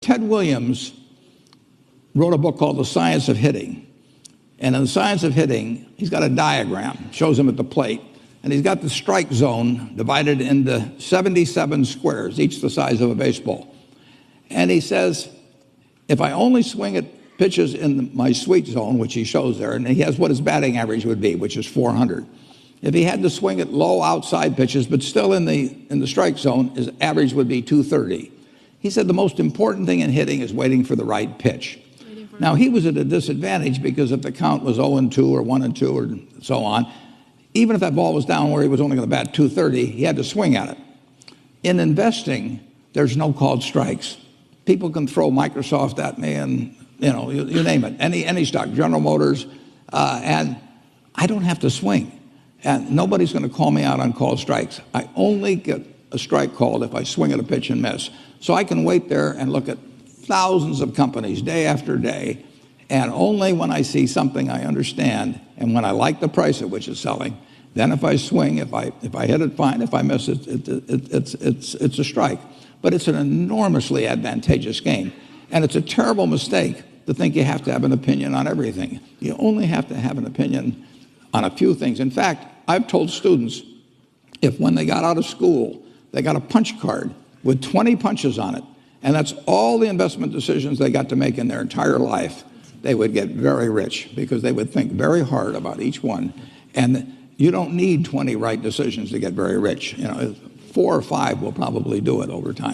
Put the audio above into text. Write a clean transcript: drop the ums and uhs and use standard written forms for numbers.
Ted Williams wrote a book called The Science of Hitting. And in The Science of Hitting, he's got a diagram, shows him at the plate, and he's got the strike zone divided into 77 squares, each the size of a baseball. And he says, if I only swing at pitches in my sweet zone, which he shows there, and he has what his batting average would be, which is 400. If he had to swing at low outside pitches, but still in the strike zone, his average would be 230. He said the most important thing in hitting is waiting for the right pitch. Now, he was at a disadvantage because if the count was 0-2 or 1-2 or so on, even if that ball was down where he was only going to bat 230, he had to swing at it. In investing, there's no called strikes. People can throw Microsoft at me and, you name it, any stock, General Motors, and I don't have to swing. And nobody's going to call me out on called strikes. I only get a strike called if I swing at a pitch and miss. So I can wait there and look at thousands of companies day after day, and only when I see something I understand and when I like the price at which it's selling, then if I swing, if I hit it, fine. If I miss it, it's a strike. But it's an enormously advantageous game, and it's a terrible mistake to think you have to have an opinion on everything. You only have to have an opinion on a few things. In fact, I've told students, if when they got out of school, they got a punch card with 20 punches on it, and that's all the investment decisions they got to make in their entire life, they would get very rich because they would think very hard about each one. And you don't need 20 right decisions to get very rich. 4 or 5 will probably do it over time.